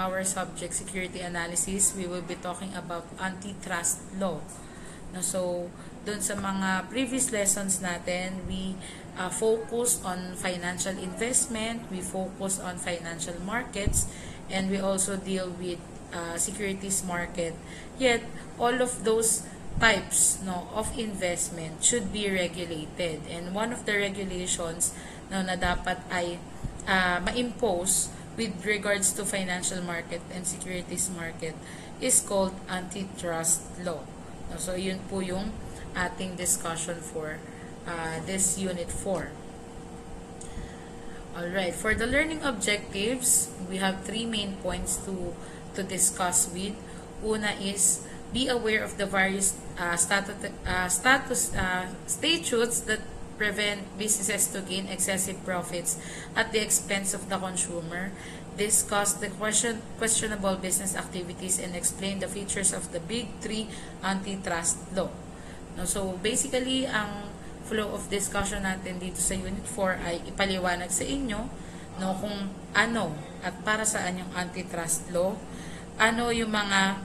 our subject, security analysis, we will be talking about antitrust law. No, so, doon sa mga previous lessons natin, we focus on financial investment, we focus on financial markets, and we also deal with securities market. Yet, all of those types of investment should be regulated. And one of the regulations na dapat ay ma-impose with regards to financial market and securities market is called antitrust law. So, yun po yung ating discussion for this Unit 4. Alright, for the learning objectives, we have 3 main points to discuss with. Una is, be aware of the various statutes that prevent businesses to gain excessive profits at the expense of the consumer. Discuss the questionable business activities and explain the features of the Big 3 antitrust law. No, so basically, ang flow of discussion natin dito sa Unit 4 ay ipaliwanag sa inyo kung ano at para saan yung antitrust law, ano yung mga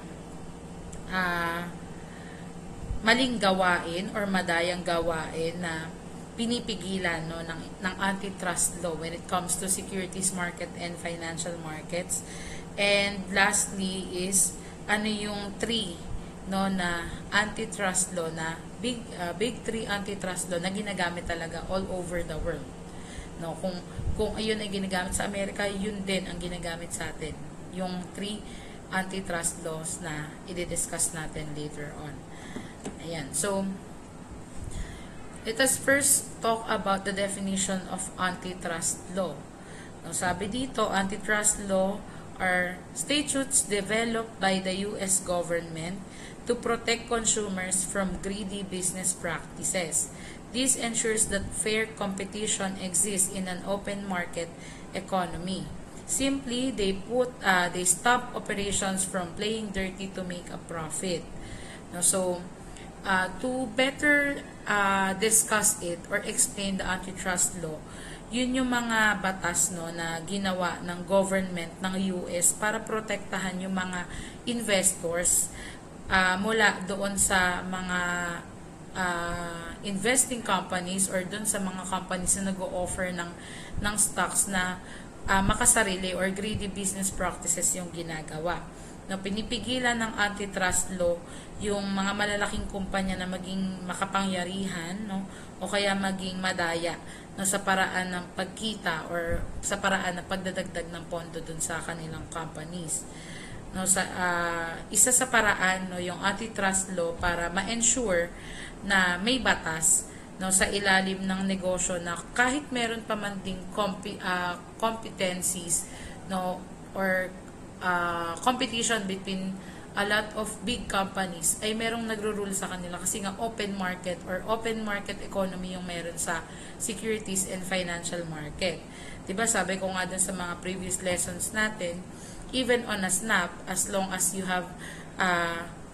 maling gawain or madayang gawain na pinipigilan ng antitrust law when it comes to securities market and financial markets. And lastly is ano yung 3 na antitrust law na big 3 antitrust law na ginagamit talaga all over the world. Kung ayun ay ginagamit sa Amerika, yun din ang ginagamit sa atin. Yung 3 antitrust laws na i-discuss natin later on. Ayan. So, let us first talk about the definition of antitrust law. Sabi dito, antitrust law are statutes developed by the U.S. government to protect consumers from greedy business practices. This ensures that fair competition exists in an open market economy. Simply, they stop operations from playing dirty to make a profit. So, to better discuss it or explain the antitrust law, yun yung mga batas na ginawa ng government ng US para protektahan yung mga investors mula doon sa mga investing companies or doon sa mga companies na nag-o-offer ng stocks na makasarili or greedy business practices yung ginagawa. Pinipigilan ng antitrust law yung mga malalaking kumpanya na maging makapangyarihan o kaya maging madaya sa paraan ng pagkita or sa paraan ng pagdadagdag ng pondo dun sa kanilang companies. Isa sa paraan yung antitrust law para ma-ensure na may batas sa ilalim ng negosyo na kahit meron pa man ding competencies or competition between a lot of big companies ay merong nagro-rule sa kanila kasi nga open market or open market economy yung meron sa securities and financial market. Diba sabi ko nga dun sa mga previous lessons natin, even on a snap, as long as you have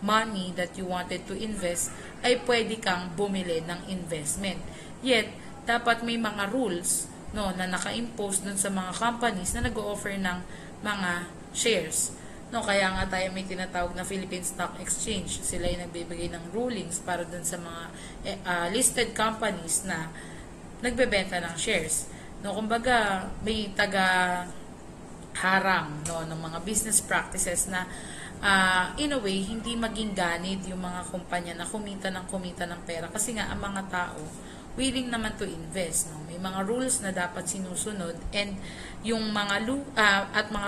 money that you wanted to invest, ay pwede kang bumili ng investment. Yet, dapat may mga rules na naka-impose dun sa mga companies na nag-o-offer ng mga shares. Kaya nga tayo may tinatawag na Philippine Stock Exchange. Sila yung nagbibigay ng rulings para dun sa mga listed companies na nagbebenta ng shares. Kumbaga, may taga-harang ng mga business practices na in a way, hindi maging ganid yung mga kumpanya na kumita ng pera. Kasi nga, ang mga tao, willing naman to invest. May mga rules na dapat sinusunod and yung mga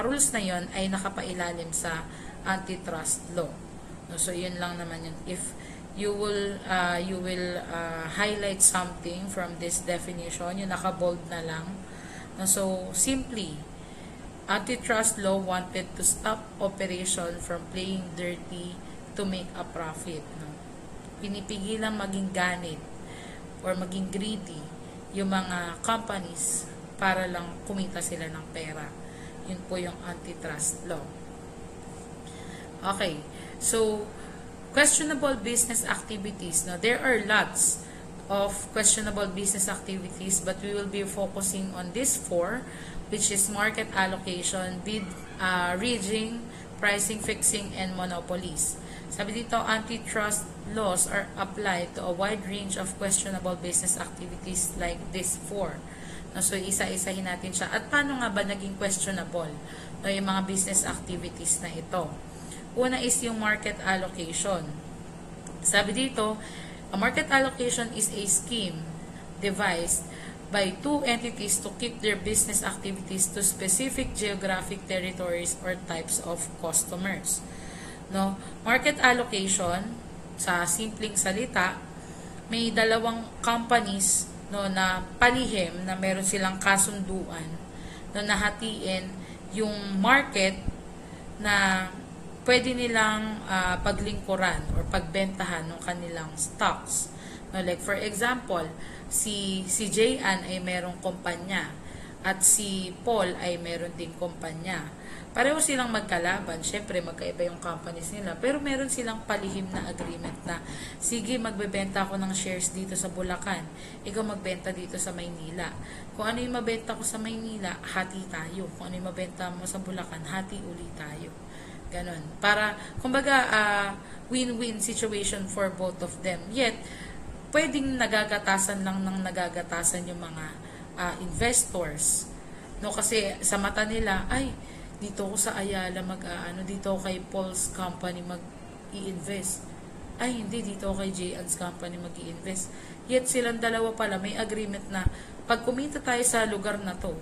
rules na yon ay nakapailalim sa antitrust law. So, yun lang naman yun. If you will highlight something from this definition, yung naka-bold na lang. So, simply, antitrust law wanted to stop operation from playing dirty to make a profit. Pinipigilan maging ganid or maging greedy yung mga companies para lang kumita sila ng pera. Yun po yung antitrust law. Okay. So, questionable business activities. Now, there are lots of questionable business activities, but we will be focusing on these 4, which is market allocation, bid rigging, pricing, fixing, and monopolies. Sabi dito, antitrust laws are applied to a wide range of questionable business activities like this four. No, so, isa-isahin natin siya. At paano nga ba naging questionable yung mga business activities na ito? Una is yung market allocation. Sabi dito, a market allocation is a scheme devised by two entities to keep their business activities to specific geographic territories or types of customers. No, market allocation, sa simpleng salita, may dalawang companies no na palihim na meron silang kasunduan no nahatiin yung market na pwede nilang paglingkuran or pagbentahan ng kanilang stocks. No, like for example, si Jayan ay merong kumpanya at si Paul ay meron ding kumpanya. Pareho silang magkalaban. Syempre, magkaiba yung companies nila. Pero meron silang palihim na agreement na, sige, magbebenta ako ng shares dito sa Bulacan. Ikaw magbenta dito sa Maynila. Kung ano yung mabenta ko sa Maynila, hati tayo. Kung ano yung mabenta mo sa Bulacan, hati uli tayo. Ganon. Para, kumbaga, win-win situation for both of them. Yet, pwedeng nagagatasan lang ng nagagatasan yung mga investors. No, kasi sa mata nila, ay, dito ko sa Ayala dito ako kay Paul's company mag-i-invest. Ay, hindi, dito ako kay Jayan's company mag-i-invest. Yet silang dalawa pala may agreement na pag kumita tayo sa lugar na to,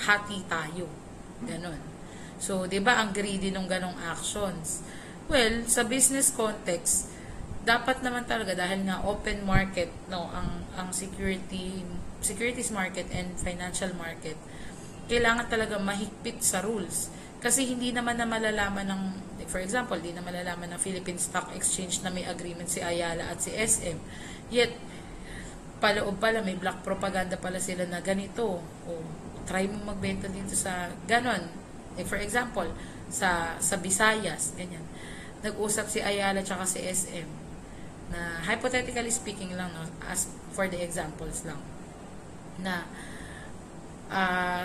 hati tayo. Ganon. So, 'di ba ang greedy ng ganong actions? Well, sa business context, dapat naman talaga dahil nga open market no ang securities market and financial market, kailangan talaga mahigpit sa rules. Kasi hindi naman na malalaman ng, for example, hindi na malalaman ng Philippine Stock Exchange na may agreement si Ayala at si SM. Yet, paloob pala, may black propaganda pala sila na ganito. O, try mo magbenta dito sa ganon. Like for example, sa Visayas, ganyan. Nag-usap si Ayala at si SM na, hypothetically speaking lang, no, as for the examples lang, na,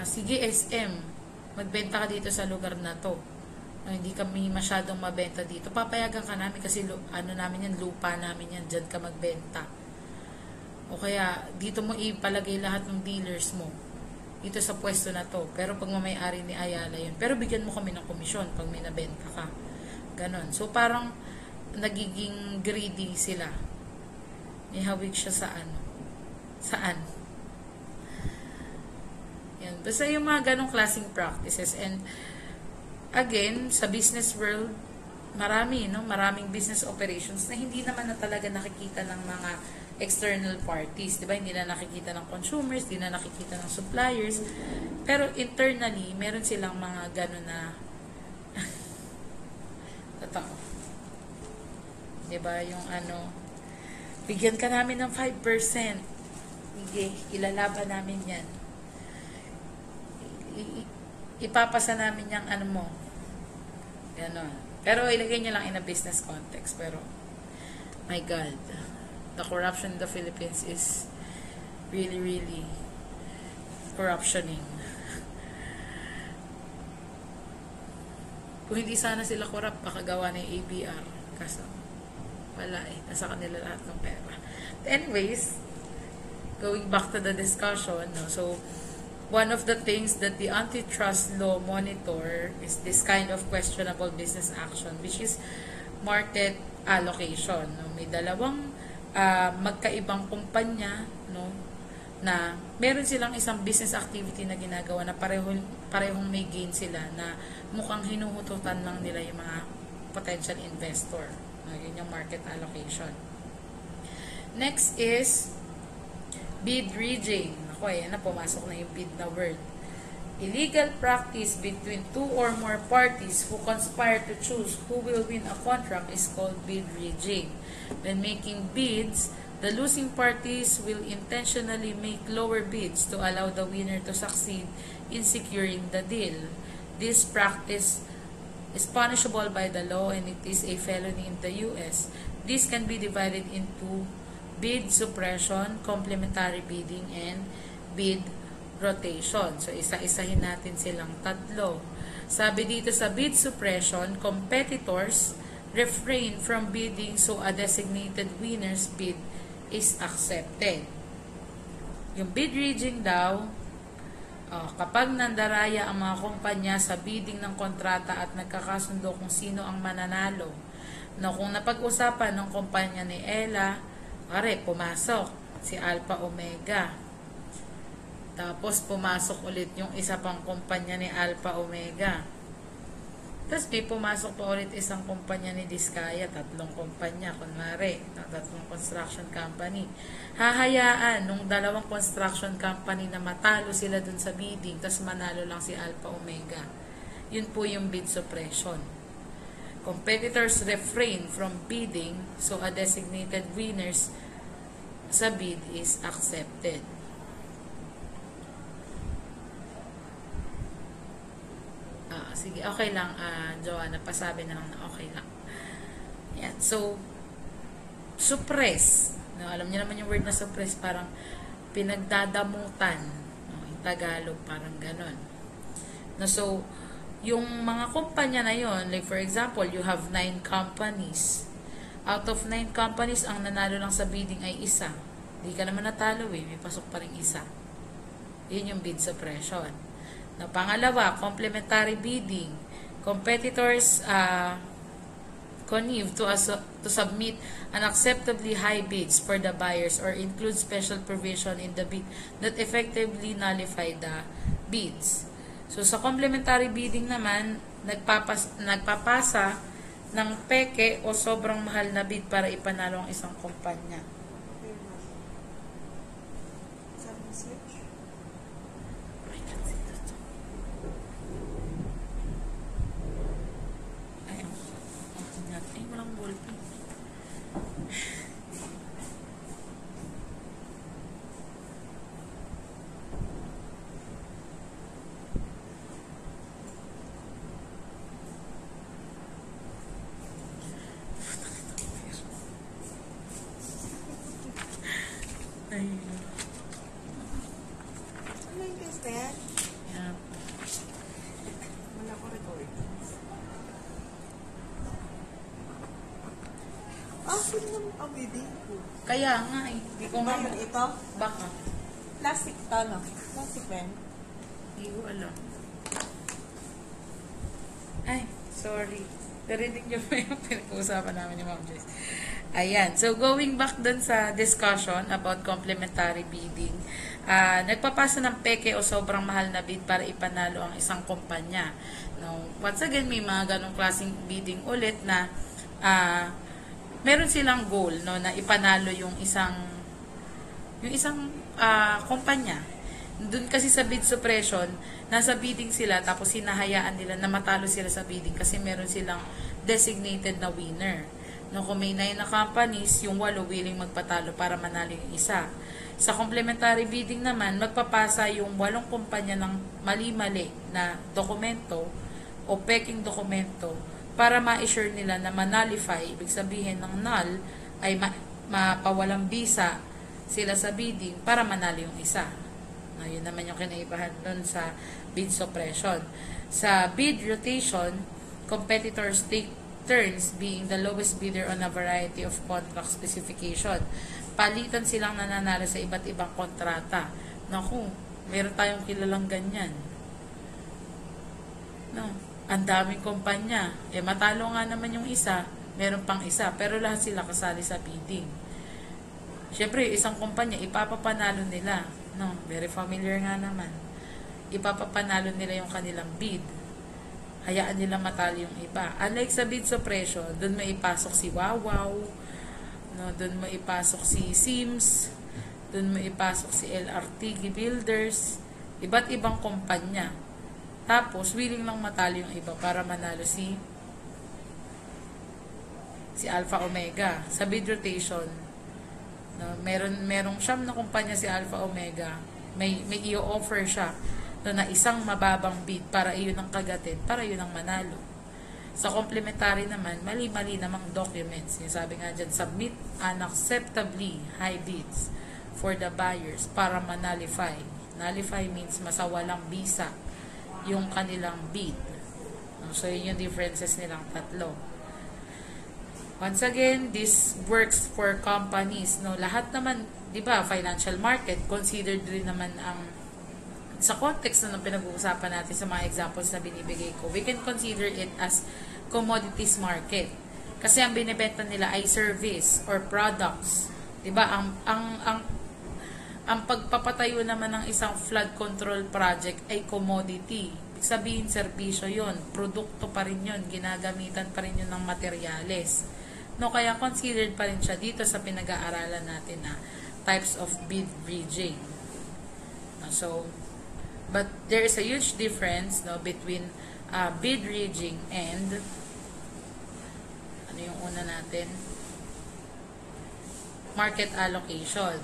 sige SM, magbenta ka dito sa lugar na to. Hindi kami masyadong mabenta dito. Papayagan ka namin kasi namin yan, lupa namin yan, dyan ka magbenta. O kaya, dito mo ipalagay lahat ng dealers mo dito sa pwesto na to. Pero pag mamay-ari ni Ayala yun. Pero bigyan mo kami ng komisyon pag may nabenta ka. Ganon. So, parang nagiging greedy sila. May hawig siya sa ano. Saan? Yan. Basta yung mga ganong klaseng practices. And again, sa business world, maraming business operations na hindi naman na talaga nakikita ng mga external parties. Diba? Hindi na nakikita ng consumers, hindi na nakikita ng suppliers. Pero internally, meron silang mga ganon na totoo. Diba? Yung bigyan ka namin ng 5%. Sige, ilalaban namin yan. Ipapasa namin yung ganon. Pero ilagay nyo lang in a business context. Pero, my God, the corruption in the Philippines is really, really corruptioning. Kung hindi sana sila corrupt, baka gawa na yung ABR. Kaso, wala nasa kanila lahat ng pera. Anyways, going back to the discussion, no, so, one of the things that the antitrust law monitor is this kind of questionable business action, which is market allocation. No? May dalawang magkaibang kumpanya, no, na meron silang isang business activity na ginagawa na parehong may gain sila na mukhang hinuhututan lang nila yung mga potential investor. No? Yun yung market allocation. Next is bid rigging. Pumasok na yung bid na word. Illegal practice between two or more parties who conspire to choose who will win a contract is called bid rigging. When making bids, the losing parties will intentionally make lower bids to allow the winner to succeed in securing the deal. This practice is punishable by the law and it is a felony in the US. This can be divided into bid suppression, complementary bidding, and bid rotation. So, isa-isahin natin silang tatlo. Sabi dito sa bid suppression, competitors refrain from bidding so a designated winner's bid is accepted. Yung bid rigging daw, kapag nandaraya ang mga kumpanya sa bidding ng kontrata at nagkakasundo kung sino ang mananalo, na kung napag-usapan ng kumpanya ni Ella, pumasok si Alpha Omega. Tapos pumasok ulit yung isa pang kumpanya ni Alpha Omega. Tapos may pumasok pa ulit isang kumpanya ni Diskaya, 3 kumpanya, kunwari, 3 construction company. Hahayaan nung 2 construction company na matalo sila dun sa bidding, tapos manalo lang si Alpha Omega. Yun po yung bid suppression. Competitors refrain from bidding, so a designated winners sa bid is accepted. Sige, okay lang, Joanna, pasabi na lang na okay lang. Yan. So, suppress. No, alam niyo naman yung word na suppress, parang pinagdadamutan. No, yung Tagalog, parang ganon. No, so, yung mga kumpanya na yon, like for example, you have 9 companies. Out of 9 companies, ang nanalo lang sa bidding ay isa. Hindi ka naman natalo may pasok pa rin isa. Yun yung bid suppression. Na pangalawa, complementary bidding. Competitors connive to submit unacceptably high bids for the buyers or include special provision in the bid that effectively nullify the bids. So, sa complementary bidding naman, nagpapasa ng peke o sobrang mahal na bid para ipanalo ang isang kumpanya. Ano yung test na yan? Yeah. Wala ko record. Sino naman ang bidding ko? Kaya nga hindi ko Ba nga yun ito? baka. Plastic to, no? Plastic ba yan? Hindi ko alam. Ay, sorry. Narinig niyo ba yung pinag-uusapan namin ni Ma'am Joyce? Ayan. So, going back dun sa discussion about complementary bidding, nagpapasa ng peke o sobrang mahal na bid para ipanalo ang isang kumpanya. No, once again, may mga ganong klaseng bidding ulit na meron silang goal, no, na ipanalo yung isang kumpanya. Doon kasi sa bid suppression, nasa bidding sila tapos hinahayaan nila na matalo sila sa bidding kasi meron silang designated na winner. No, kung may 9 na companies, yung 8 willing magpatalo para manalo yung isa. Sa complementary bidding naman, magpapasa yung 8 kumpanya ng mali-mali na dokumento o peking dokumento para ma-assure nila na ma-nullify, ibig sabihin ng null ay mapawalang bisa sila sa bidding para manalo yung isa. No, yun naman yung kinaibahan dun sa bid suppression. Sa bid rotation, competitors take turns being the lowest bidder on a variety of contract specification. Palitan silang nananalo sa iba't ibang kontrata. Naku, meron tayong kilalang ganyan. No, ang daming kumpanya. Matalo nga naman yung isa, meron pang isa, pero lahat sila kasali sa bidding. Siyempre, isang kumpanya, ipapapanalo nila. No, very familiar nga naman. Ipapapanalo nila yung kanilang bid. Hayaan nila matalo yung iba. Unlike sa bid suppression, doon may ipasok si Wawaw, no, doon may ipasok si Sims, doon may ipasok si LRT Builders, iba't ibang kumpanya. Tapos, willing lang matalo yung iba para manalo si Alpha Omega. Sa bid rotation, no, merong siyam na kumpanya si Alpha Omega, may i-offer siya na isang mababang bid para iyon ang kagatin, para yun ang manalo. Sa complementary naman, mali-mali namang documents. Yung sabi nga dyan, submit unacceptably high bids for the buyers para ma-nullify. Nullify means masawalang bisa yung kanilang bid. So, yun yung differences nilang tatlo. Once again, this works for companies. No? Lahat naman, di ba, financial market, considered rin naman ang, sa context na pinag-uusapan natin sa mga examples na binibigay ko, we can consider it as commodities market. Kasi ang binibenta nila ay service or products. Di ba? Ang pagpapatayo naman ng isang flood control project ay commodity. Ibig sabihin, serbisyo yon, produkto pa rin yun, ginagamitan pa rin yun ng materyales. No, kaya considered pa rin siya dito sa pinag-aaralan natin na types of bid bridging. No, so, but there is a huge difference, no, between bid bridging and ano yung una natin? Market allocation.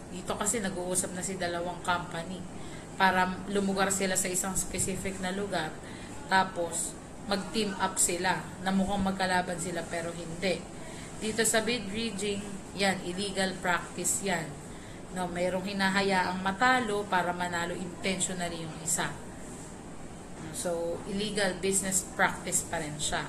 Dito kasi nag-uusap na si dalawang company para lumugar sila sa isang specific na lugar, tapos mag-team up sila na mukhang magkalaban sila pero hindi. Dito sa bid bridging, yan, illegal practice yan. No, mayroong hinahayaang matalo para manalo intentionally yung isa. So, illegal business practice pa rin siya.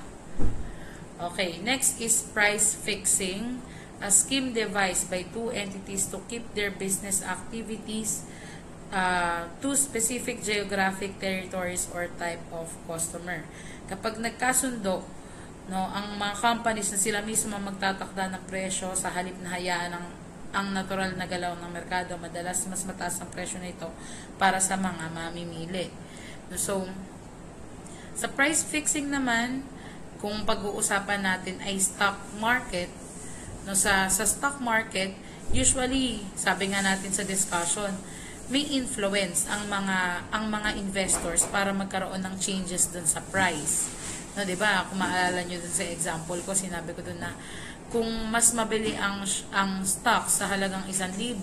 Okay, next is price fixing. A scheme devised by two entities to keep their business activities to specific geographic territories or type of customer. Kapag nagkasundo, no, ang mga companies na sila mismo magtatakda ng presyo sa halip na hayaan ang natural na galaw ng merkado, madalas mas mataas ang presyo nito para sa mga mamimili. So, sa price fixing naman, kung pag-uusapan natin ay stock market, no, sa stock market, usually, sabi nga natin sa discussion, may influence ang mga investors para magkaroon ng changes dun sa price. No, 'di ba? Kung maalala niyo dun sa example ko, sinabi ko dun na kung mas mabili ang stock sa halagang 1,000,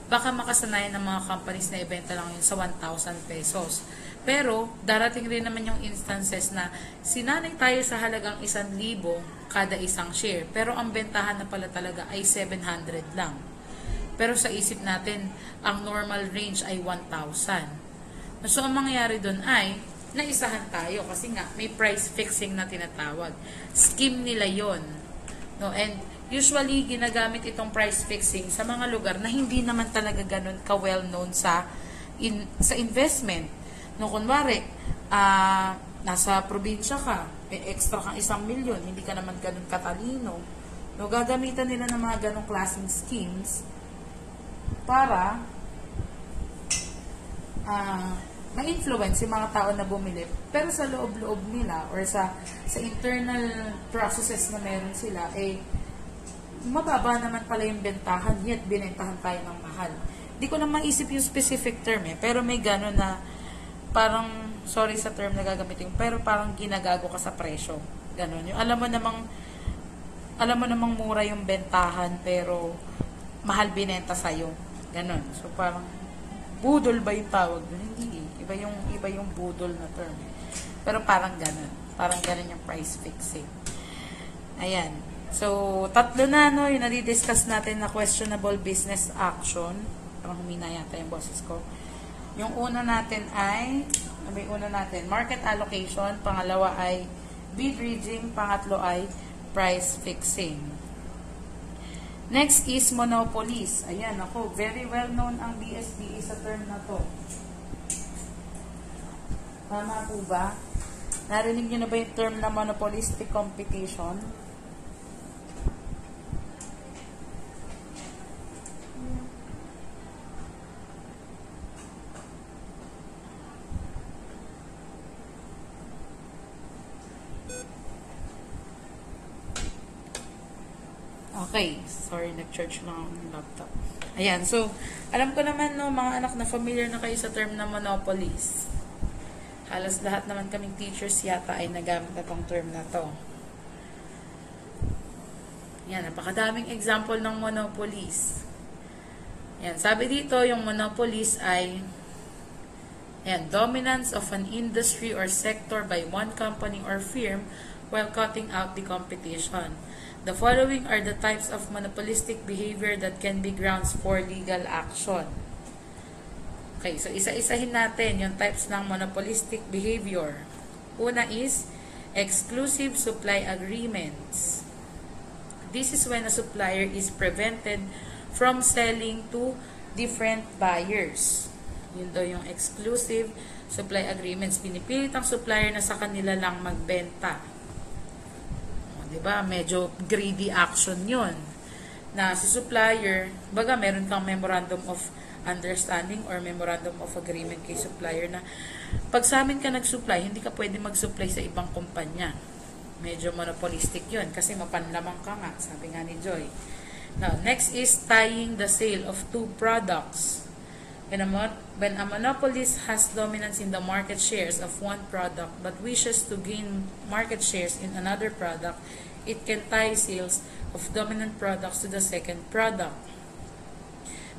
baka makasanayan ng mga companies na ibenta lang yun sa 1,000 pesos. Pero, darating rin naman yung instances na sinanay tayo sa halagang 1,000 kada isang share. Pero ang bentahan na pala talaga ay 700 lang. Pero sa isip natin, ang normal range ay 1,000. So, ang mangyayari doon ay, naisahan tayo kasi nga, may price fixing na tinatawag. Scheme nila yon. No? And, usually, ginagamit itong price fixing sa mga lugar na hindi naman talaga ganun ka-well-known sa investment. No, kunwari, nasa probinsya ka, extra kang 1,000,000, hindi ka naman ganun katalino. No, gagamitan nila ng mga ganong klaseng schemes para ma-influence yung mga tao na bumili. Pero sa loob-loob nila or sa internal processes na meron sila, mababa naman pala yung bentahan, yet binentahan tayo ng mahal. Di ko na maisip yung specific term pero may gano'n na parang, sorry sa term na gagamitin, pero parang ginagago ka sa presyo. Ganon. Yung alam mo namang mura yung bentahan, pero mahal binenta sa'yo. Ganon. So, parang, budol ba yung tawag doon? Hindi. Iba yung budol na term. Pero parang ganon. Parang ganon yung price fixing. Ayan. So, tatlo na, no, yung nadidiscuss natin na questionable business action. Parang humina yata yung boses ko. Yung una natin ay, market allocation, pangalawa ay bid bridging, pangatlo ay price fixing. Next is monopolies. Ayan, ako, very well known ang BSBA sa term na to. Tama po ba? Narinig nyo na ba yung term na monopolistic competition? Okay. Sorry, nag-charge lang ang laptop. Ayan. So, alam ko naman, no, mga anak na familiar na kayo sa term na monopolies. Halos lahat naman kaming teachers yata ay nagamit na tong term na to. Yan. Napakadaming example ng monopolies. Yan. Sabi dito, yung monopolies ay dominance of an industry or sector by one company or firm while cutting out the competition. The following are the types of monopolistic behavior that can be grounds for legal action. Okay, so isa-isahin natin yung types ng monopolistic behavior. Una is Exclusive supply agreements. This is when a supplier is prevented from selling to different buyers. Yun daw yung exclusive supply agreements. Pinipilit ang supplier na sa kanila lang magbenta. O, diba? Medyo greedy action yun. Na si supplier, baga meron kang memorandum of understanding or memorandum of agreement kay supplier na pag sa amin ka nag-supply, hindi ka pwede mag-supply sa ibang kumpanya. Medyo monopolistic yun kasi mapanlamang ka nga, sabi nga ni Joy. Now, next is tying the sale of two products. When a monopolist has dominance in the market shares of one product but wishes to gain market shares in another product, it can tie sales of dominant products to the second product.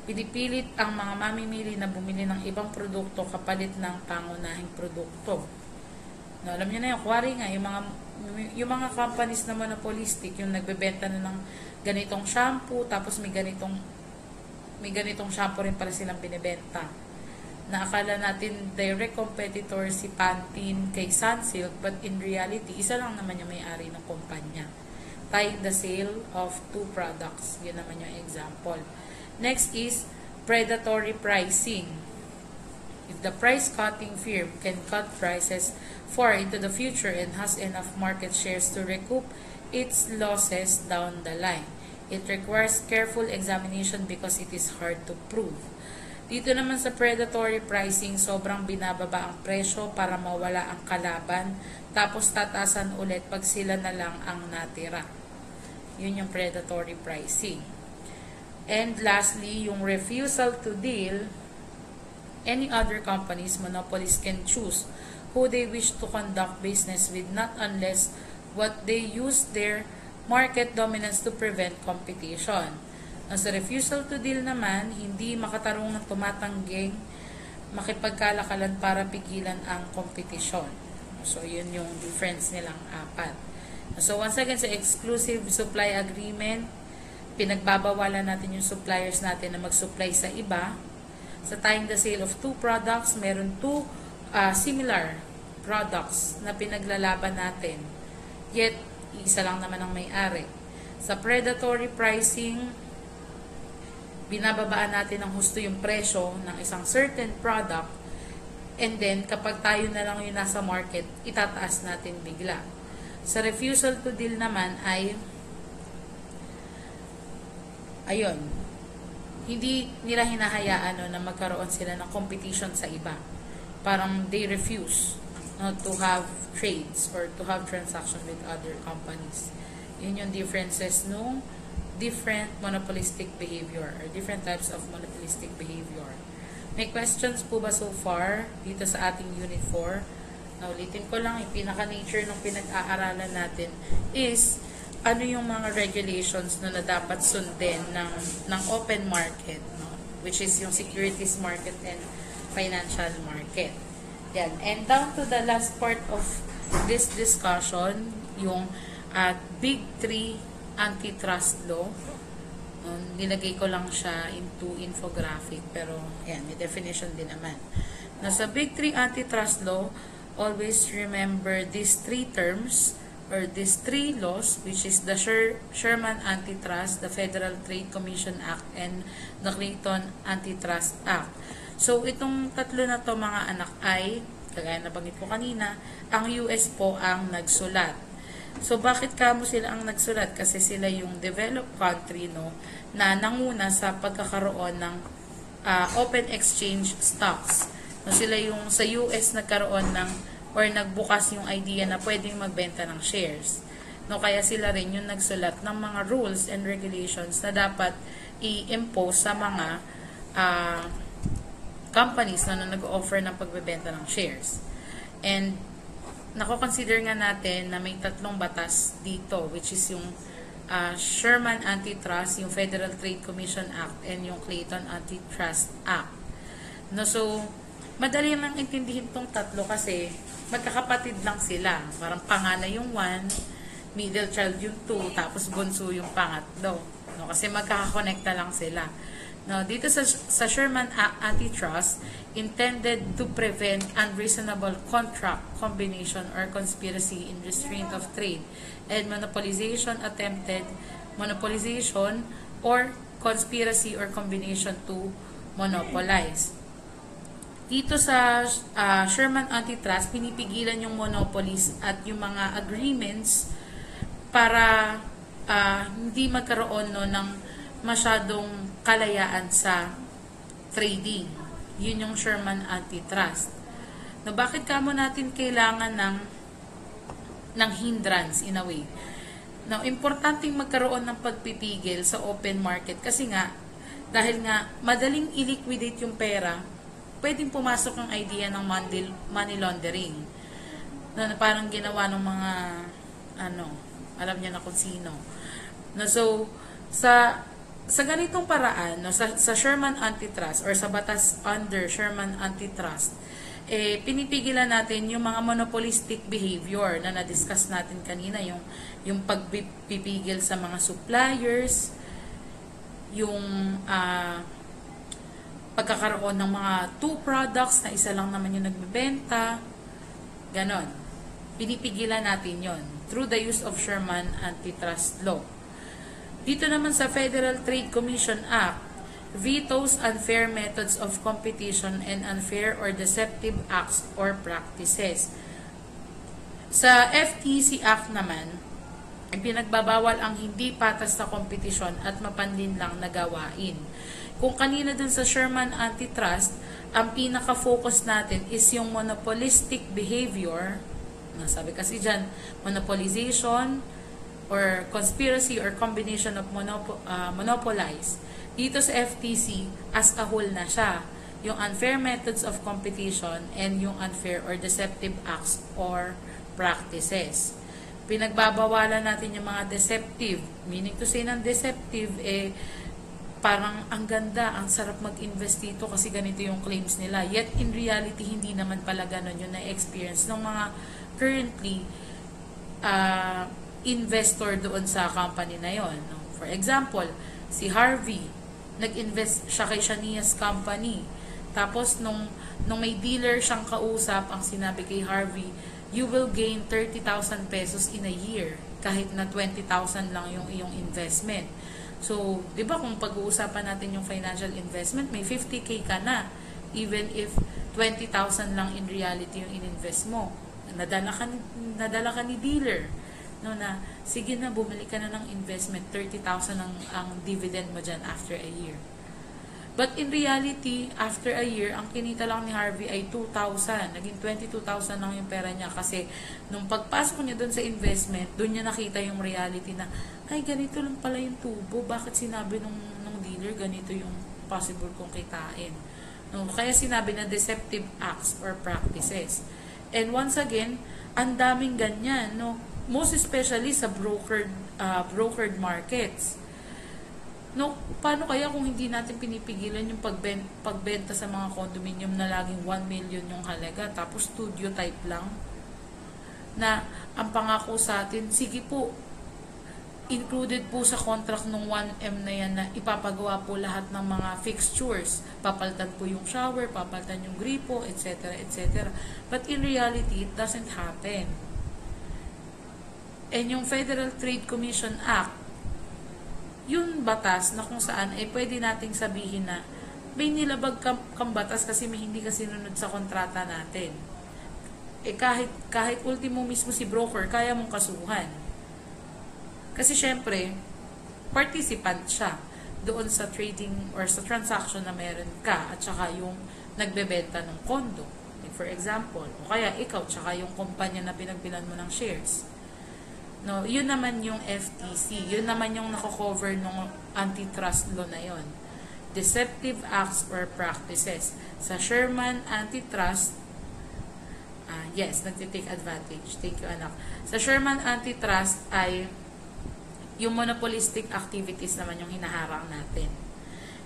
Pinipilit ang mga mamimili na bumili ng ibang produkto kapalit ng pangunahing produkto. No, alam niyo na yun, kuwari nga, yung mga companies na monopolistic, yung nagbebenta na ng ganitong shampoo, tapos may ganitong shampoo rin pala silang binibenta. Na akala natin direct competitor si Pantene kay Sunsilk, but in reality, isa lang naman yung may-ari ng kumpanya. Tying the sale of two products. Yun naman yung example. Next is predatory pricing. If the price-cutting firm can cut prices far into the future and has enough market shares to recoup its losses down the line, it requires careful examination because it is hard to prove. Dito naman sa predatory pricing, sobrang binababa ang presyo para mawala ang kalaban, tapos tatasan ulit pag sila na lang ang natira. Yun yung predatory pricing. And lastly, yung refusal to deal. Any other companies, monopolies can choose who they wish to conduct business with, not unless what they use their market dominance to prevent competition. Sa refusal to deal naman, hindi makatarungang tumatangging makipagkalakalan para pigilan ang kompetisyon. So, yun yung difference nilang apat. So, once again, sa exclusive supply agreement, pinagbabawalan natin yung suppliers natin na mag-supply sa iba. Sa tying the sale of two products, meron two similar products na pinaglalaban natin. Yet, isa lang naman ang may-ari. Sa predatory pricing, binababaan natin ng husto yung presyo ng isang certain product, and then kapag tayo na lang yung nasa market, itataas natin bigla. Sa refusal to deal naman ay ayun, hindi nila hinahayaan na magkaroon sila ng competition sa iba. Parang they refuse to have trades or to have transaction with other companies. Yun yung differences nung different monopolistic behavior or different types of monopolistic behavior. May questions po ba so far dito sa ating Unit 4? Naulitin ko lang, yung pinaka-nature ng pinag-aaralan natin is ano yung mga regulations na dapat sundin ng open market, no? Which is yung securities market and financial market. Yan. And down to the last part of this discussion, yung Big 3 antitrust law. Nilagay ko lang siya into infographic, pero yan, may definition din naman. Sa Big 3 antitrust law, always remember these three terms or these three laws, which is the Sherman Antitrust, the Federal Trade Commission Act, and the Clayton Antitrust Act. So, itong tatlo na to mga anak ay, kagaya na banggit ko kanina, ang US po ang nagsulat. So, bakit kamo sila ang nagsulat? Kasi sila yung developed country, no, na nanguna sa pagkakaroon ng open exchange stocks. No, sila yung sa US nagkaroon ng or nagbukas yung idea na pwedeng magbenta ng shares. No, kaya sila rin yung nagsulat ng mga rules and regulations na dapat i-impose sa mga companies na nag-offer ng pagbebenta ng shares. And nako-consider nga natin na may tatlong batas dito, which is yung Sherman Antitrust, yung Federal Trade Commission Act, and yung Clayton Antitrust Act. No, so, madali lang intindihin tong tatlo kasi magkakapatid lang sila. Parang panganay yung 1, middle child yung 2, tapos bunso yung pangatlo. No, kasi magkakakonekta lang sila. No, dito sa Sherman Act Antitrust, intended to prevent unreasonable contract combination or conspiracy in restraint of trade and monopolization or conspiracy or combination to monopolize. Dito sa Sherman Antitrust, pinipigilan yung monopolies at yung mga agreements para hindi magkaroon ng masyadong kalayaan sa trading. Yun yung Sherman Antitrust. No, bakit kamo natin kailangan ng hindrance in a way? No, importanteng magkaroon ng pagpipigil sa open market kasi nga dahil nga madaling i-liquidate yung pera, pwedeng pumasok ang idea ng money laundering. No, na parang ginawa ng mga alam niyo na kung sino. No, so sa ganitong paraan, no, sa Sherman Antitrust or sa batas under Sherman Antitrust, pinipigilan natin yung mga monopolistic behavior na na-discuss natin kanina, yung pagpipigil sa mga suppliers, yung pagkakaroon ng mga two products na isa lang naman yung nagbebenta, ganon. Pinipigilan natin yon through the use of Sherman Antitrust Law. Dito naman sa Federal Trade Commission Act, vetoes unfair methods of competition and unfair or deceptive acts or practices. Sa FTC Act naman, pinagbabawal ang hindi patas na kompetisyon at mapanlinlang na gawain. Kung kanina dun sa Sherman Antitrust, ang pinaka-focus natin is yung monopolistic behavior. Sabi kasi dyan, monopolization or conspiracy or combination of monopolize. Dito sa FTC, as a whole na siya. Yung unfair methods of competition and yung unfair or deceptive acts or practices. Pinagbabawalan natin yung mga deceptive. Meaning to say ng deceptive, parang ang ganda, ang sarap mag-invest dito kasi ganito yung claims nila. Yet in reality, hindi naman pala ganun yung na-experience ng mga currently investor doon sa company na yon. No? For example, si Harvey, nag-invest siya kay Shania's company. Tapos, nung may dealer siyang kausap, ang sinabi kay Harvey, you will gain 30,000 pesos in a year, kahit na 20,000 lang yung iyong investment. So, di ba kung pag-uusapan natin yung financial investment, may 50K ka na, even if 20,000 lang in reality yung in-invest mo. Nadala ka ni dealer. No, na sige na, bumili ka na ng investment, 30,000 ang dividend mo dyan after a year. But in reality, after a year, ang kinita lang ni Harvey ay 2,000. Naging 22,000 lang yung pera niya kasi nung pagpasok niya doon sa investment, doon niya nakita yung reality na, ay, ganito lang pala yung tubo. Bakit sinabi nung dealer, ganito yung possible kong kitain? No, kaya sinabi na deceptive acts or practices. And once again, ang daming ganyan, no? Most especially sa brokered markets. No, paano kaya kung hindi natin pinipigilan yung pagbenta sa mga condominium na laging 1 million yung halaga, tapos studio type lang? Na ang pangako sa atin, sige po, included po sa contract ng 1M na yan na ipapagawa po lahat ng mga fixtures. Papalitan po yung shower, papalitan yung gripo, etc. etc. But in reality, it doesn't happen. And yung Federal Trade Commission Act, yung batas na kung saan ay pwede nating sabihin na may nilabag kang batas kasi may hindi ka sinunod sa kontrata natin. Kahit ultimo mismo si broker, kaya mong kasuhan. Kasi syempre, participant siya doon sa trading or sa transaction na meron ka at saka yung nagbebenta ng condo. Like for example, o kaya ikaw tsaka yung kumpanya na pinagbilan mo ng shares. No, yun naman yung FTC. Yun naman yung nako-cover ng antitrust law na yon. Deceptive acts or practices. Sa Sherman Antitrust, yes, nagtitake advantage. Thank you, anak. Sa Sherman Antitrust ay yung monopolistic activities naman yung hinaharang natin.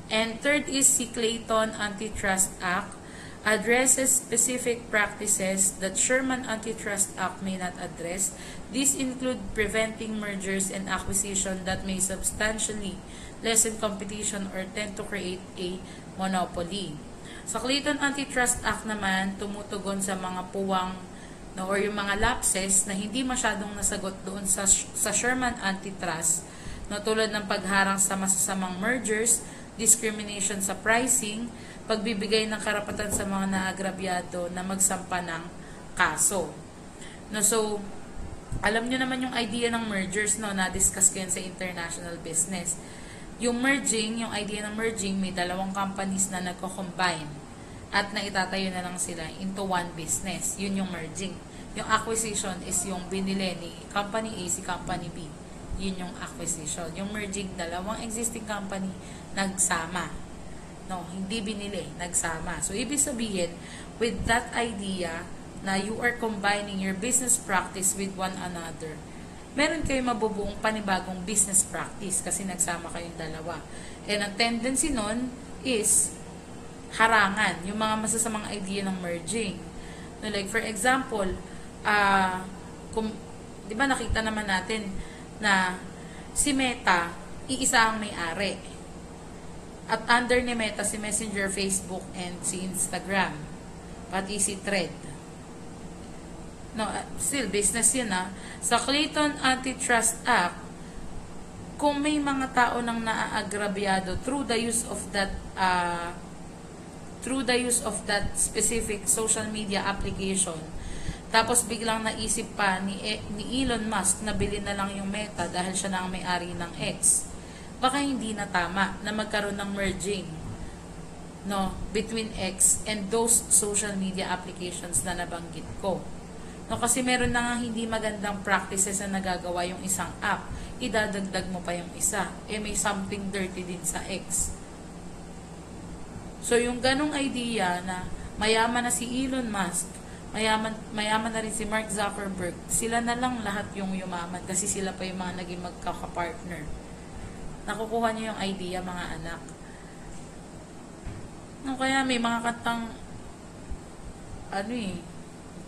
And third is si Clayton Antitrust Act. addresses specific practices that Sherman Antitrust Act may not address. These include preventing mergers and acquisition that may substantially lessen competition or tend to create a monopoly. Sa Clayton Antitrust Act naman, tumutugon sa mga puwang or yung mga lapses na hindi masyadong nasagot doon sa Sherman Antitrust, tulad ng pagharang sa masasamang mergers, discrimination sa pricing, pagbibigay ng karapatan sa mga naagrabyado na magsampa ng kaso. So, alam nyo naman yung idea ng mergers, na-discuss ko yun sa international business. Yung idea ng merging, may dalawang companies na nagko-combine at naitatayo na lang sila into one business. Yun yung merging. Yung acquisition is yung binili ni company A si company B. Yun yung acquisition. Yung merging, dalawang existing company nagsama. Hindi binili, nagsama. So, ibig sabihin, with that idea na you are combining your business practice with one another, meron kayo mabubuong panibagong business practice kasi nagsama kayong dalawa. And ang tendency nun is harangan, yung mga masasamang idea ng merging. Like, for example, di ba nakita naman natin na si Meta, iisa ang may-ari. At under ni Meta, si Messenger, Facebook, and si Instagram. Pati si Thread. Still, business yun Sa Clayton Antitrust Act, kung may mga tao nang naaagrabyado through the use of that specific social media application, tapos biglang naisip pa ni Elon Musk na bilhin na lang yung Meta dahil siya na ang may-ari ng X, baka hindi na tama na magkaroon ng merging between X and those social media applications na nabanggit ko. Kasi meron na nga hindi magandang practices na nagagawa yung isang app, idadagdag mo pa yung isa. May something dirty din sa X. So yung ganong idea na mayaman na si Elon Musk, mayaman na rin si Mark Zuckerberg, sila na lang lahat yung yumaman kasi sila pa yung mga naging magkakapartner. Nakukuha niyo yung idea, mga anak. Kaya may mga kantang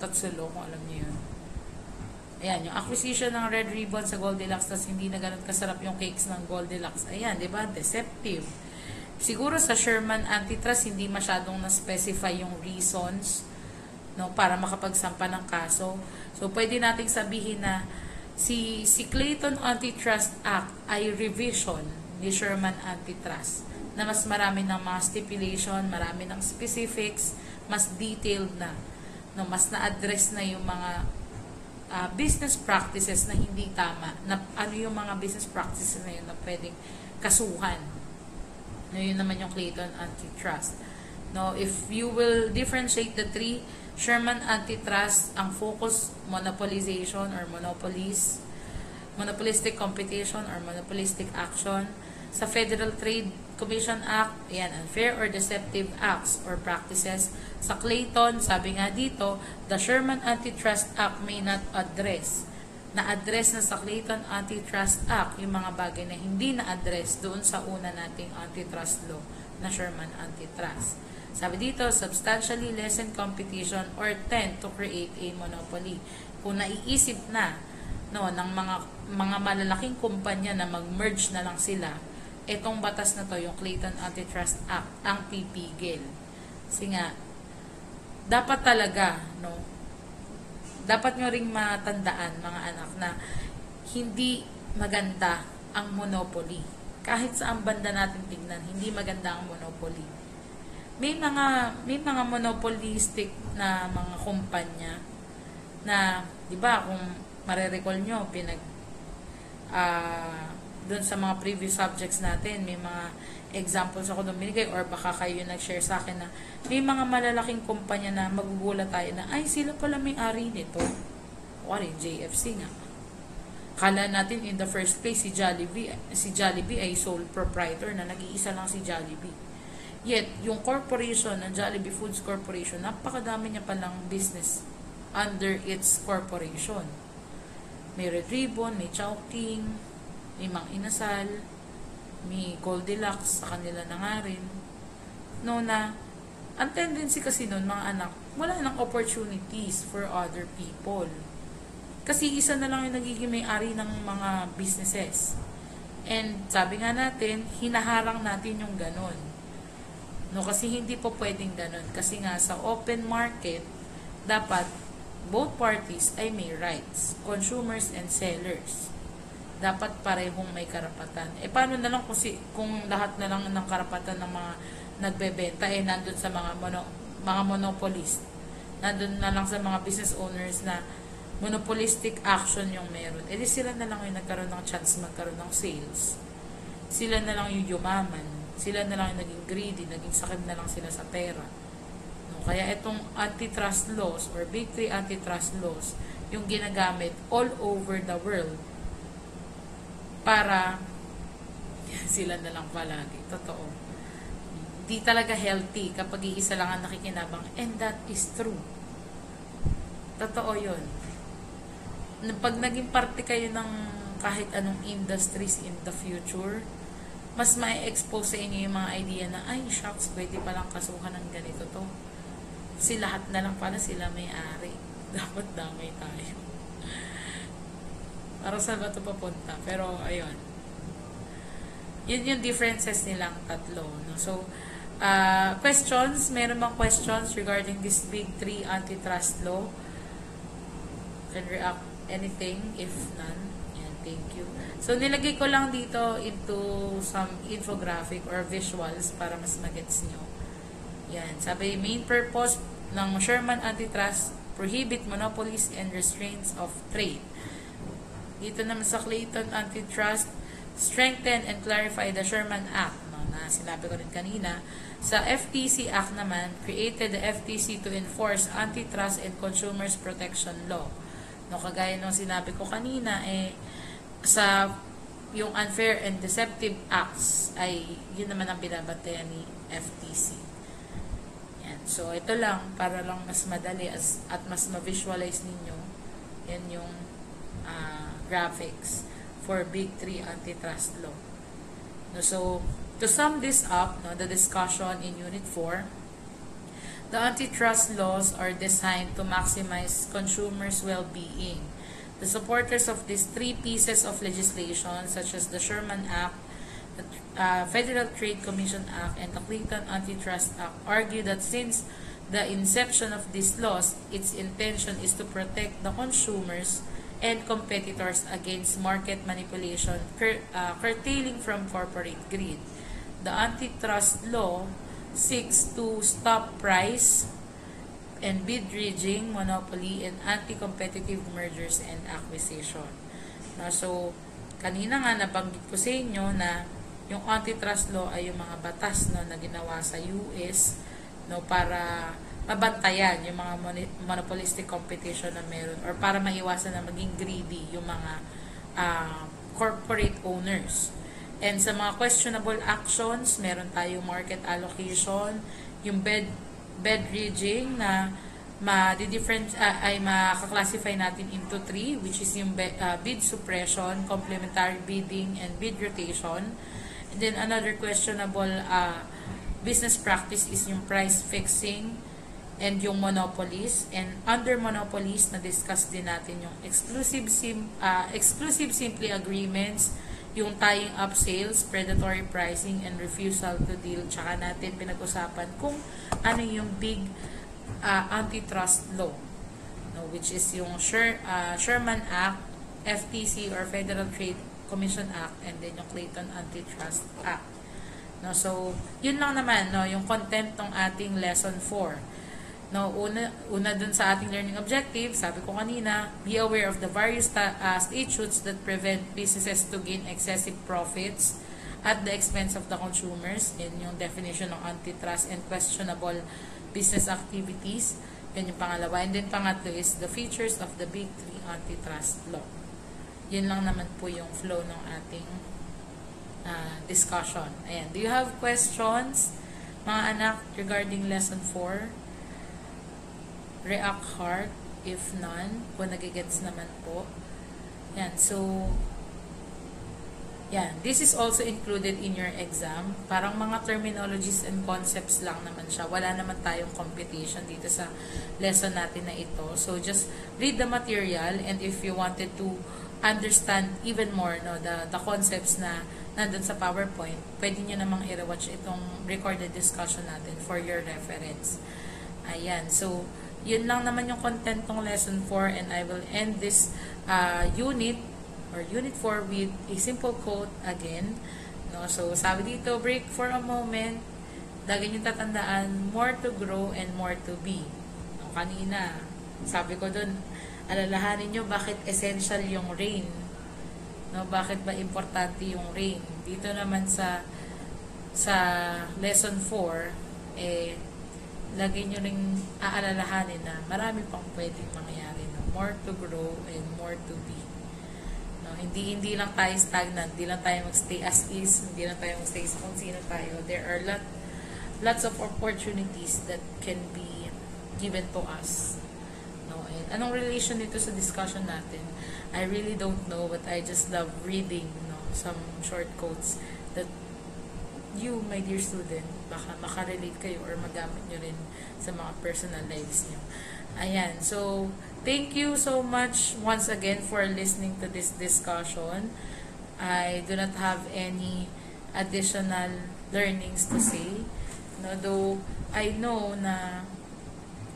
Tatsulo, kung alam niyo yun. Ayan, yung acquisition ng Red Ribbon sa Goldilocks, tas hindi na ganun kasarap yung cakes ng Goldilocks. Ayan, di ba? Deceptive. Siguro sa Sherman Antitrust, hindi masyadong na-specify yung reasons para makapagsampa ng kaso. So, pwede nating sabihin na si Clayton Antitrust Act ay revision ni Sherman Antitrust na mas marami ng mga stipulation, marami ng specifics, mas detailed na. Mas na-address na yung mga business practices na hindi tama. Ano yung mga business practices na yun na pwedeng kasuhan. Yun naman yung Clayton Antitrust. If you will differentiate the three, Sherman Antitrust, ang focus, monopolization or monopolies, monopolistic competition or monopolistic action. Sa Federal Trade Commission Act, unfair or deceptive acts or practices. Sa Clayton, sabi nga dito, the Sherman Antitrust Act may not address. Na-address na sa Clayton Antitrust Act yung mga bagay na hindi na-address doon sa una nating antitrust law na Sherman Antitrust. Sabi dito, substantially lessen competition or tend to create a monopoly. Kung naiisip na ng mga malalaking kumpanya na mag-merge na lang sila, itong batas na to, yung Clayton Antitrust Act, ang pipigil. Kasi nga, dapat talaga, dapat nyo ring matandaan, mga anak, na hindi maganda ang monopoly. Kahit sa ang banda natin tignan, hindi maganda ang monopoly. May mga monopolistic na mga kumpanya na, di ba, kung marirecall nyo, doon sa mga previous subjects natin, may mga examples ako doon binigay or baka kayo nag-share sa akin na may mga malalaking kumpanya na magugulat tayo na, ay, sila pala may-ari nito. O JFC nga. Kala natin in the first place, si Jollibee ay sole proprietor na nag-iisa lang si Jollibee. Yet, yung corporation ng Jollibee Foods Corporation, napakadami niya palang business under its corporation. May Red Ribbon, may Chowking, may Mang Inasal, may Goldilocks, sa kanila na nga rin. Na Ang tendency kasi nun, mga anak, wala nang opportunities for other people. Kasi isa na lang yung nagiging may-ari ng mga businesses. And sabi nga natin, hinaharang natin yung ganon. No, kasi hindi po pwedeng ganon. Kasi nga sa open market, dapat both parties ay may rights. Consumers and sellers. Dapat parehong may karapatan. Paano na lang kung lahat na lang ng karapatan ng mga nagbebenta nandun sa mga monopolist. Nandun na lang sa mga business owners na monopolistic action yung meron. Di sila na lang yung nagkaroon ng chance magkaroon ng sales. Sila na lang yung yumaman. Sila na lang yung naging greedy, naging sakit na lang sila sa pera. No, kaya itong antitrust laws or Big 3 antitrust laws yung ginagamit all over the world para sila na lang palagi. Totoo. Di talaga healthy kapag iisa lang ang nakikinabang, and that is true. Totoo yun. Pag naging parte kayo ng kahit anong industries in the future, mas ma-expose sa inyo yung mga idea na, ay, shucks, pwede palang kasuhan ng ganito to. Kasi lahat na lang pala sila may-ari. Dapat damay tayo. Para saan ba ito papunta? Pero, ayun. Yun yung differences nilang tatlo. No? So, questions? Meron bang questions regarding this Big 3 antitrust law? Can react anything? If none, yan, thank you. So, nilagay ko lang dito into some infographic or visuals para mas magets nyo. Yan. Sabi, main purpose ng Sherman Antitrust, prohibit monopolies and restraints of trade. Dito naman sa Clayton Antitrust, strengthen and clarify the Sherman Act, no, na sinabi ko rin kanina. Sa FTC Act naman, created the FTC to enforce antitrust and consumers protection law. No, kagaya nung sinabi ko kanina, sa yung unfair and deceptive acts ay yun naman ang binabantayan ni FTC. Yan. So, ito lang, para lang mas madali at mas ma-visualize ninyo, yan yung graphics for Big 3 antitrust law. No, so, to sum this up, no, the discussion in Unit 4, the antitrust laws are designed to maximize consumers' well-being. The supporters of these three pieces of legislation, such as the Sherman Act, the Federal Trade Commission Act, and the Clayton Antitrust Act, argue that since the inception of these laws, its intention is to protect the consumers and competitors against market manipulation, curtailing from corporate greed. The antitrust law seeks to stop price and bid rigging, monopoly, and anti-competitive mergers and acquisition. So, kanina nga nabanggit ko sa inyo na yung antitrust law ay yung mga batas na ginawa sa US para mabantayan yung mga monopolistic competition na meron or para maiwasan na maging greedy yung mga corporate owners. And sa mga questionable actions, meron tayong market allocation, yung bid rigging na ay makaklasify natin into 3, which is yung bid suppression, complementary bidding, and bid rotation. And then another questionable business practice is yung price fixing and yung monopolies. And under monopolies, na-discuss din natin yung exclusive simply agreements, yung tying up sales, predatory pricing, and refusal to deal. Tsaka natin pinag-usapan kung ano yung big antitrust law, no, which is yung Sherman Act, FTC or Federal Trade Commission Act, and then yung Clayton Antitrust Act. No, so, yun lang naman, no, yung content ng ating lesson 4. No, una dun sa ating learning objective, sabi ko kanina, be aware of the various statutes that prevent businesses to gain excessive profits at the expense of the consumers. Yan yung definition ng antitrust and questionable business activities. Yan yung pangalawa. And then pangatlo is the features of the Big 3 antitrust law. Yun lang naman po yung flow ng ating discussion. Ayan. Do you have questions, mga anak, regarding lesson 4? React hard if none, kung nagigets naman po. Yan, so Yan. This is also included in your exam. Parang mga terminologies and concepts lang naman siya. Wala naman tayong competition dito sa lesson natin na ito. So, just read the material, and if you wanted to understand even more the concepts na nandun sa PowerPoint, pwede nyo namang i-rewatch itong recorded discussion natin for your reference. Ayan. So, yun lang naman yung content ng lesson 4, and I will end this unit 4 with a simple quote again. No? So, sabi dito, break for a moment. Lagi nyo tatandaan, more to grow and more to be. No, kanina, sabi ko dun, alalahanin nyo bakit essential yung rain. No, bakit ba importante yung rain? Dito naman sa lesson 4, lagi nyo ring aalalahanin na marami pang pwedeng mangyari. No? More to grow and more to be. No, hindi lang tayo stagnant, hindi lang tayo magstay as is, hindi lang tayo magstay sa kung sino tayo. There are lots of opportunities that can be given to us. No, and anong relation nito sa discussion natin? I really don't know, but I just love reading some short quotes that you, my dear student, baka makarelate kayo or magamit nyo rin sa mga personal lives nyo. Ayan, so thank you so much once again for listening to this discussion. I do not have any additional learnings to say. No, though I know na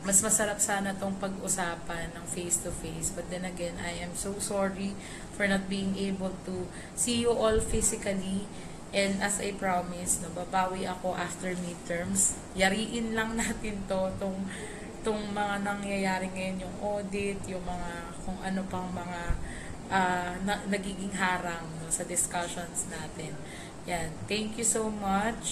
mas masarap sana tong pag-usapan ng face-to-face. But then again, I am so sorry for not being able to see you all physically. And as I promised, babawi ako after midterms. Yariin lang natin tong mga nangyayari ngayon, yung audit, yung mga kung ano pang mga nagiging harang sa discussions natin. Yan. Thank you so much.